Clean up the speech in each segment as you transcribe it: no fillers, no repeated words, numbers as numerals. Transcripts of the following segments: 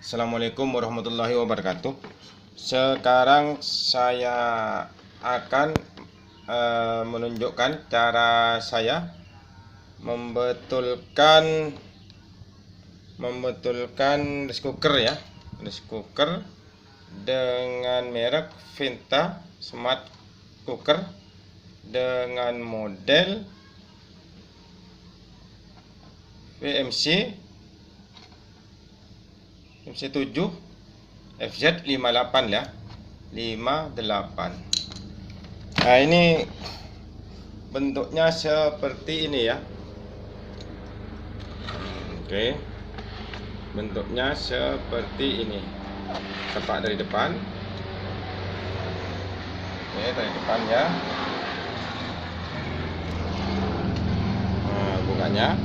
Assalamualaikum warahmatullahi wabarakatuh. Sekarang saya akan menunjukkan cara saya membetulkan rice cooker ya, rice cooker dengan merek Venta Smart Cooker dengan model VMC MC7 FZ58 ya, 58. Nah, ini bentuknya seperti ini ya. Oke. Bentuknya seperti ini. Tepat dari depan. Oke, dari depan ya. Nah, bukanya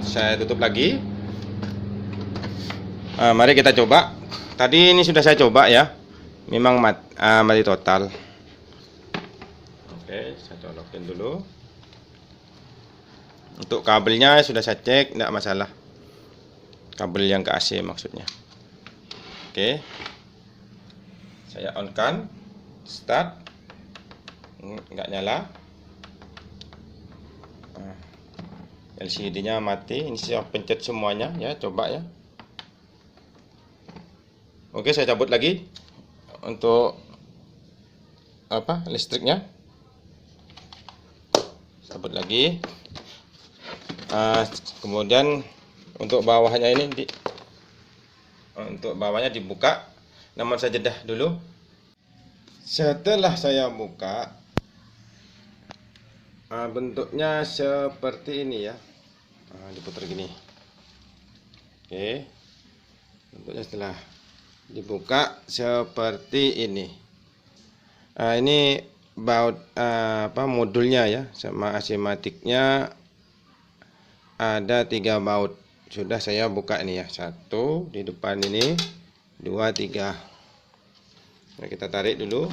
saya tutup lagi. Mari kita coba. Tadi ini sudah saya coba ya, memang mati total. Oke, saya colokin dulu. Untuk kabelnya sudah saya cek, tidak masalah. Kabel yang ke AC maksudnya. Oke, saya on kan, start. Nggak nyala. LCD-nya mati. Ini saya pencet semuanya ya, coba ya. Oke, saya cabut lagi untuk listriknya. Cabut lagi. Kemudian untuk bawahnya ini untuk bawahnya dibuka. Namun saya jeda dulu. Setelah saya buka, bentuknya seperti ini ya. Diputar gini. Oke. Bentuknya setelah dibuka seperti ini. Ini baut modulnya ya, sama asimatiknya ada 3 baut. Sudah saya buka ini ya, 1 di depan ini, 2, 3. Nah, kita tarik dulu.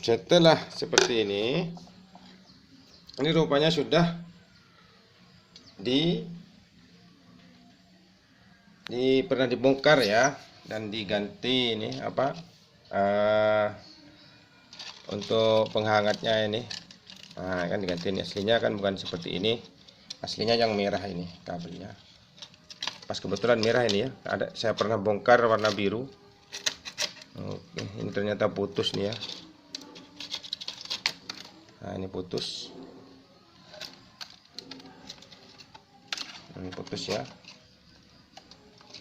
Setelah seperti ini rupanya sudah pernah dibongkar ya, dan diganti ini untuk penghangatnya ini. Kan diganti ini, aslinya kan bukan seperti ini, aslinya yang merah ini kabelnya. Pas kebetulan merah ini ya, saya pernah bongkar warna biru. Oke, ini ternyata putus nih ya. Nah, ini putus. Ini putus ya.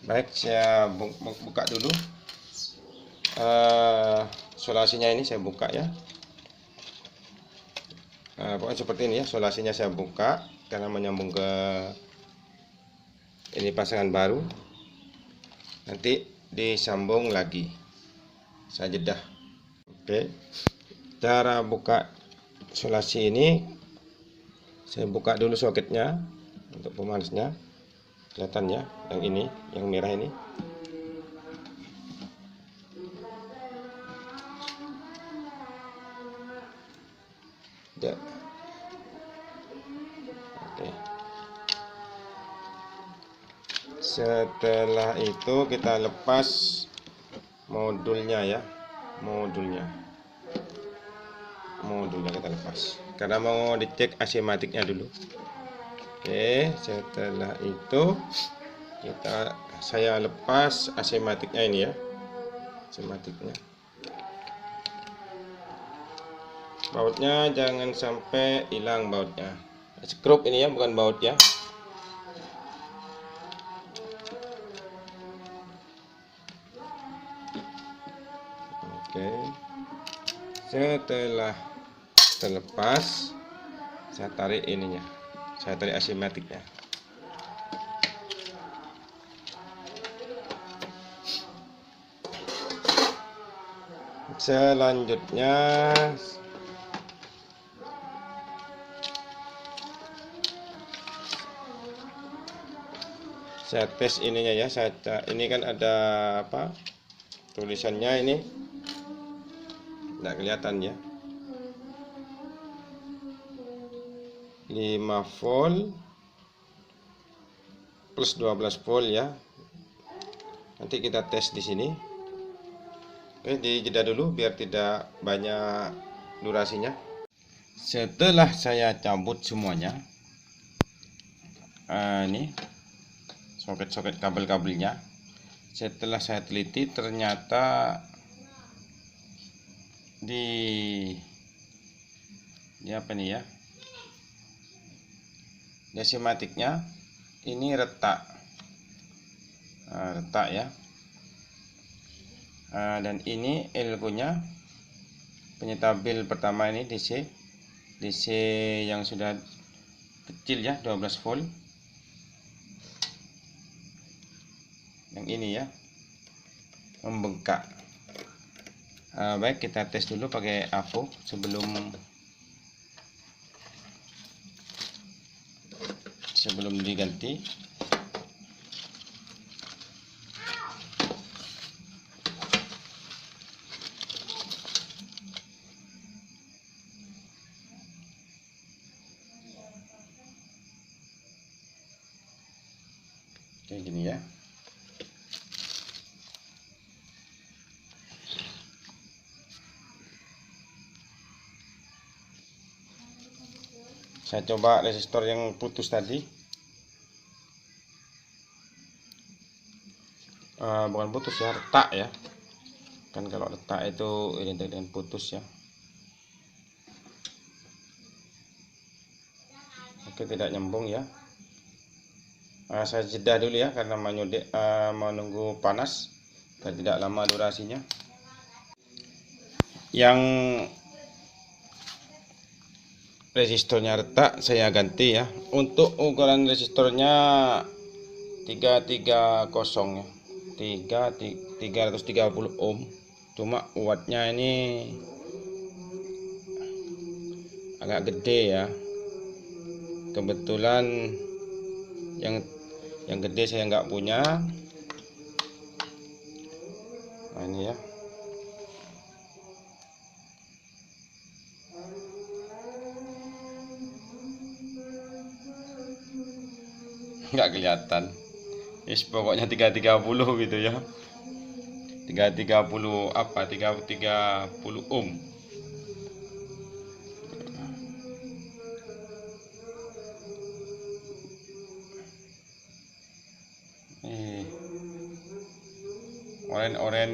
Baik, saya buka dulu. Solasinya ini saya buka ya. Pokoknya seperti ini ya, solasinya saya buka karena menyambung ke ini pasangan baru. Nanti disambung lagi. Saya jeda. Oke. Cara buka solasi ini, saya buka dulu soketnya untuk pemanasnya. Kelihatan ya, yang ini, yang merah ini. Ya. Oke. Setelah itu kita lepas modulnya ya, modulnya kita lepas karena mau dicek asimatiknya dulu. Oke, setelah itu saya lepas asimatiknya ini ya, asimatiknya. Bautnya jangan sampai hilang bautnya. Skrup ini ya, bukan baut ya. Oke. Setelah terlepas, saya tarik ininya. Saya tarik asimatiknya. Selanjutnya saya tes ininya ya. Ini kan ada tulisannya ini. Tidak kelihatan ya. 5 volt plus 12 volt ya. Nanti kita tes di sini. Oke, dijeda dulu biar tidak banyak durasinya. Setelah saya cabut semuanya, ini soket-soket kabel-kabelnya. Setelah saya teliti, ternyata di apa nih ya, desimatiknya ini retak, ya. Dan ini elkonya penyetabil pertama ini DC yang sudah kecil ya, 12 volt. Yang ini ya, membengkak. Baik, kita tes dulu pakai AVO sebelum diganti. Kayak gini ya. Saya coba resistor yang putus tadi. Bukan putus ya, retak ya. Kan kalau retak itu identik dengan putus ya. Oke, tidak nyambung ya. Saya jeda dulu ya karena menunggu panas dan tidak lama durasinya. Yang resistornya retak saya ganti ya. Untuk ukuran resistornya 330 ya, 330 ohm. Cuma wattnya ini agak gede ya. Kebetulan yang gede saya nggak punya. Nah, ini ya. Nggak kelihatan. Yes, pokoknya 330 gitu ya. 330 apa? 330 ohm. Oren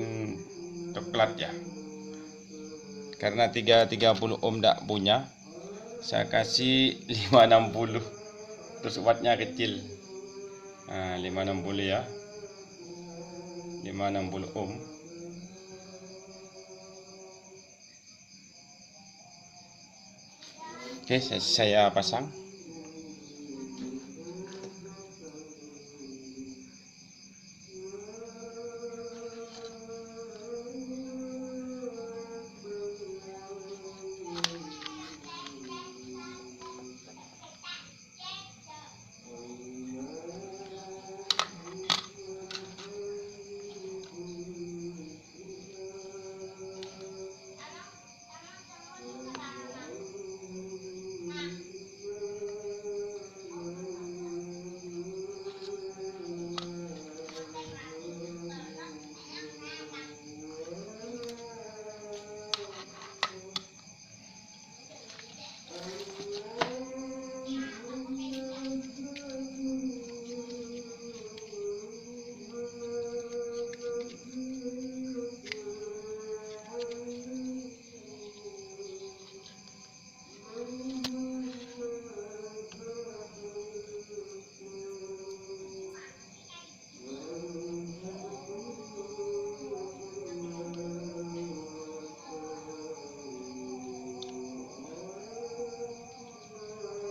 coklat ya. Karena 330 ohm tidak punya, saya kasih 560. Terus wattnya kecil. Nah, 560 ya. 560 ohm. Oke, saya pasang.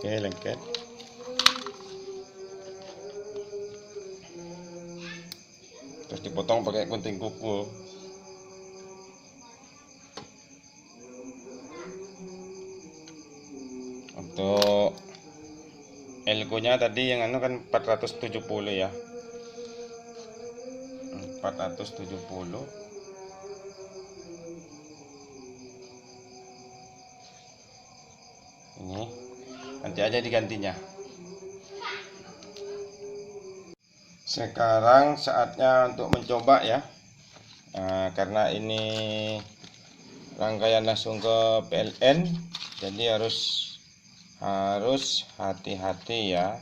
Oke, lengket. Terus dipotong pakai gunting kuku. Untuk elkonya tadi yang anu kan 470 ya. 470. Ini nanti aja digantinya. Sekarang saatnya untuk mencoba ya. Karena ini rangkaian langsung ke PLN, jadi harus hati-hati ya,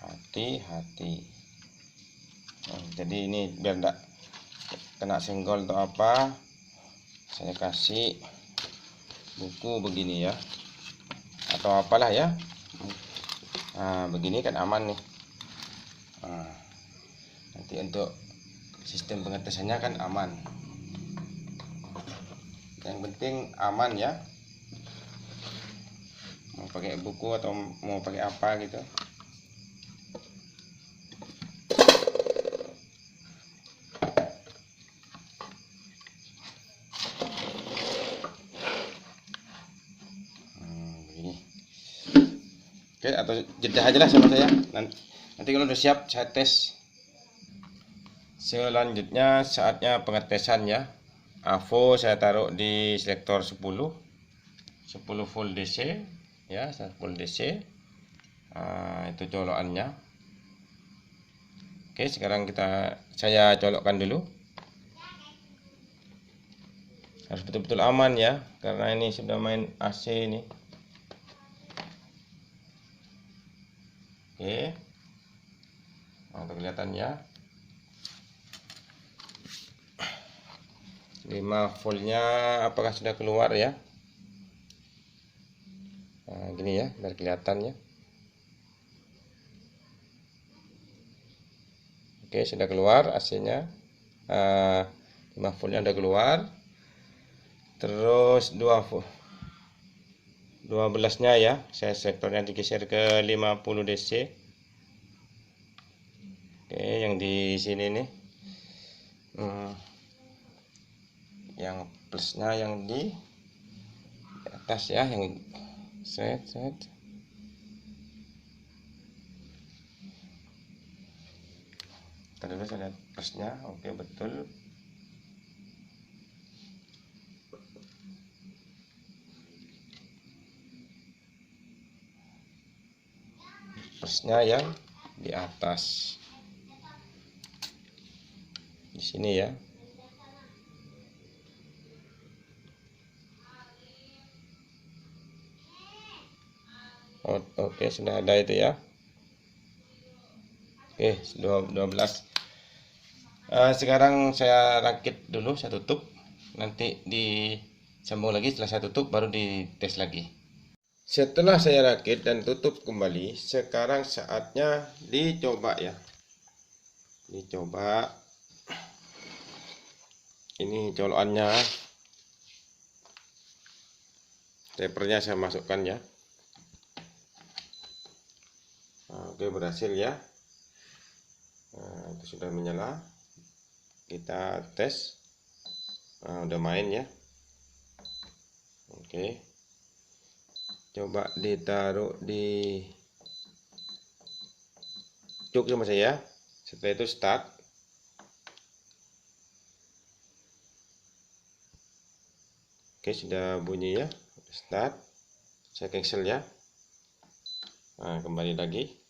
hati-hati. Jadi ini biar tidak kena senggol atau apa, saya kasih buku begini ya, atau apalah ya. Begini kan aman nih. Nanti untuk sistem pengetesannya kan aman. Yang penting aman ya. Mau pakai buku atau mau pakai apa gitu. Begini. Oke, atau jeda aja lah sama saya. Nanti kalau udah siap saya tes. Selanjutnya saatnya pengetesan ya. AVO saya taruh di selektor 10 volt DC ya, 10 volt DC. Itu colokannya. Oke, sekarang saya colokkan dulu. Harus betul-betul aman ya, karena ini sudah main AC ini. Oke, untuk kelihatannya 5 voltnya apakah sudah keluar ya. Gini ya, biar kelihatan ya. Oke, sudah keluar AC-nya. 5 voltnya sudah keluar. Terus 12-nya ya, saya sektornya digeser ke 50 DC. Oke, yang di sini nih. Yang plusnya yang di atas ya, yang set. Tadi saya lihat plusnya, oke betul. Plusnya yang di atas, di sini ya. Oke, sudah ada itu ya. Oke, 12. Sekarang saya rakit dulu, saya tutup. Nanti disambung lagi setelah saya tutup, baru dites lagi. Setelah saya rakit dan tutup kembali, sekarang saatnya dicoba ya. Dicoba. Ini colokannya. Tapernya saya masukkan ya. Oke, berhasil ya. Itu sudah menyala. Kita tes. Udah main ya. Oke. Coba ditaruh di cuk sama saya. Setelah itu start. Oke, sudah bunyi ya. Start. Saya cancel ya. Kembali lagi.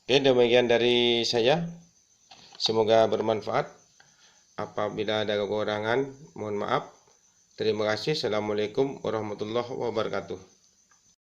Oke, demikian dari saya. Semoga bermanfaat. Apabila ada kekurangan, mohon maaf. Terima kasih. Assalamualaikum warahmatullahi wabarakatuh.